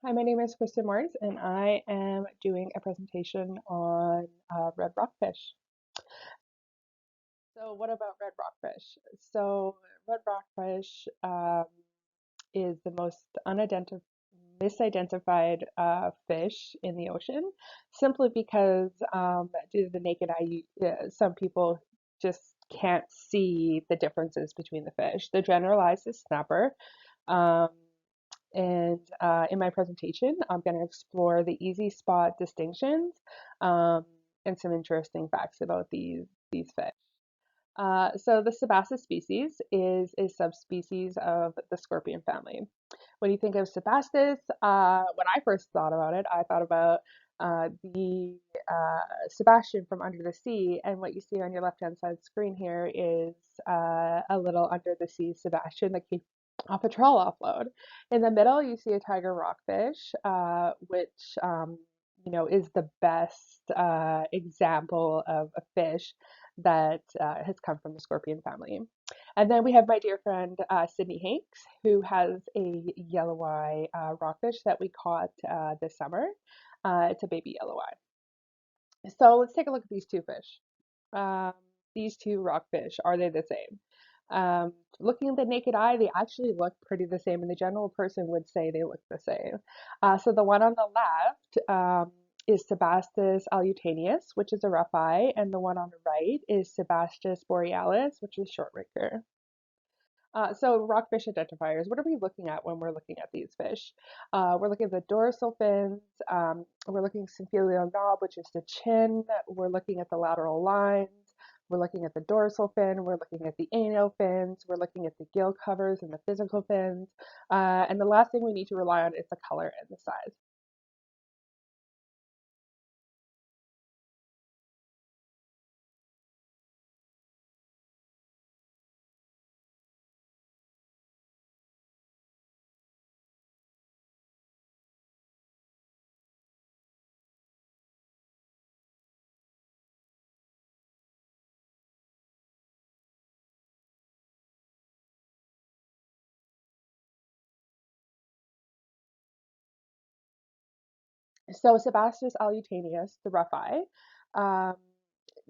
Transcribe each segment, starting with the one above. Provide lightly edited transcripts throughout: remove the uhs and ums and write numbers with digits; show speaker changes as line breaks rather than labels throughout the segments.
Hi, my name is Kristin Moraes, and I am doing a presentation on red rockfish. So, what about red rockfish? So, red rockfish is the most misidentified fish in the ocean, simply because due to the naked eye, some people just can't see the differences between the fish. They're generalized as snapper. Um, and in my presentation, I'm going to explore the easy spot distinctions um, and some interesting facts about these fish. So the Sebacis species is a subspecies of the scorpion family. When you think of Sebastis, when I first thought about it, I thought about the Sebastian from Under the Sea, and what you see on your left-hand side screen here is a little Under the Sea Sebastian that came off a trawl offload. In the middle, you see a tiger rockfish, which is the best example of a fish that has come from the scorpion family. And then we have my dear friend Sydney Hanks, who has a yellow eye rockfish that we caught this summer. It's a baby yellow eye. So let's take a look at these two fish. Um, these two rockfish, are they the same? Looking at the naked eye, they actually look pretty the same, and the general person would say they look the same. So the one on the left is Sebastis alutanius, which is a rough eye, and the one on the right is Sebastis borealis, which is short raker. So rockfish identifiers, what are we looking at when we're looking at these fish? We're looking at the dorsal fins, we're looking at symphylial knob, which is the chin, we're looking at the lateral lines, we're looking at the dorsal fin, we're looking at the anal fins, we're looking at the gill covers and the physical fins, and the last thing we need to rely on is the color and the size. So Sebastis alutanius, the rough eye, um,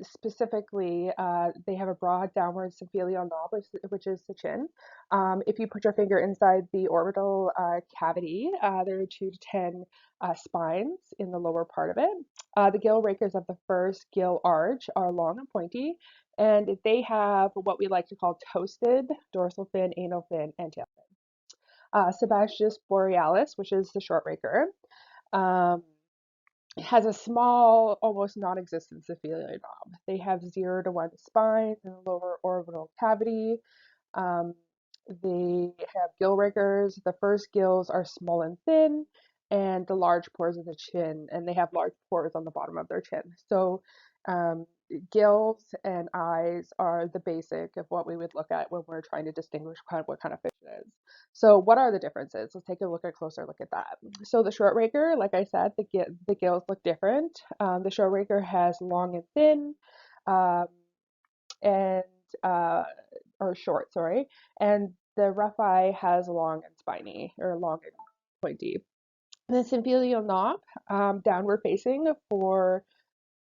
specifically, they have a broad downward symphylial knob, which is the chin. If you put your finger inside the orbital cavity, there are 2 to 10 spines in the lower part of it. The gill rakers of the first gill arch are long and pointy, and they have what we like to call toasted dorsal fin, anal fin, and tail fin. Sebastius borealis, which is the short raker, um, has a small, almost non-existent syphilian knob. They have 0 to 1 spines in the lower orbital cavity. Um, they have gill rakers. The first gills are small and thin, and the large pores in the chin, and they have large pores on the bottom of their chin. So um, gills and eyes are the basic of what we would look at when we're trying to distinguish what kind of fish it is. So what are the differences? Let's take a closer look at that. So the short raker, like I said, the gills look different. The short raker has long and thin, um, and or short, sorry, and the rough eye has long and spiny, or long and pointy. The symphylial knob, downward facing for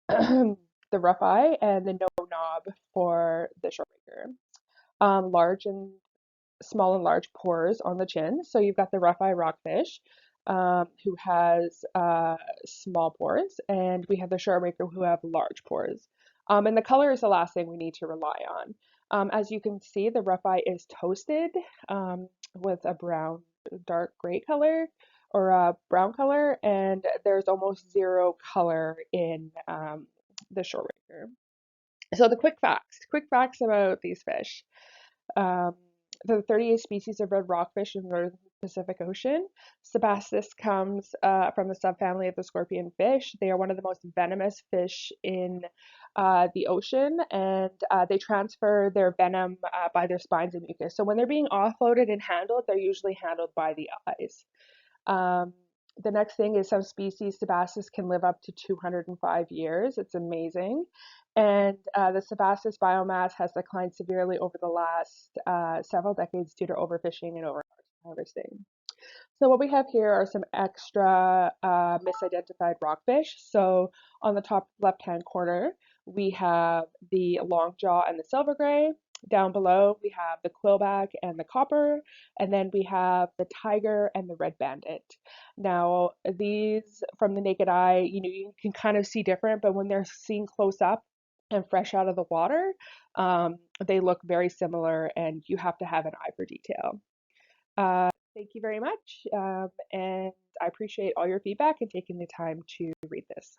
the rough eye, and the no knob for the short raker. Large and small and large pores on the chin. So you've got the rough eye rockfish, who has small pores, and we have the short raker who have large pores. And the color is the last thing we need to rely on. As you can see, the rough eye is toasted with a brown, dark gray color or a brown color, and there's almost zero color in the short raker. So the quick facts about these fish. Um, the 38 species of red rockfish in the Northern Pacific Ocean. Sebastis comes from the subfamily of the scorpion fish. They are one of the most venomous fish in the ocean, and they transfer their venom by their spines and mucus. So when they're being offloaded and handled, they're usually handled by the eyes. Um, the next thing is some species, Sebastis, can live up to 205 years. It's amazing. And the Sebastis biomass has declined severely over the last several decades due to overfishing and overharvesting. So what we have here are some extra misidentified rockfish. So on the top left-hand corner, we have the long jaw and the silver gray. Down below, we have the quillback and the copper, and then we have the tiger and the red bandit. Now, these from the naked eye, you can kind of see different, but when they're seen close up and fresh out of the water, they look very similar, and you have to have an eye for detail. Thank you very much, and I appreciate all your feedback and taking the time to read this.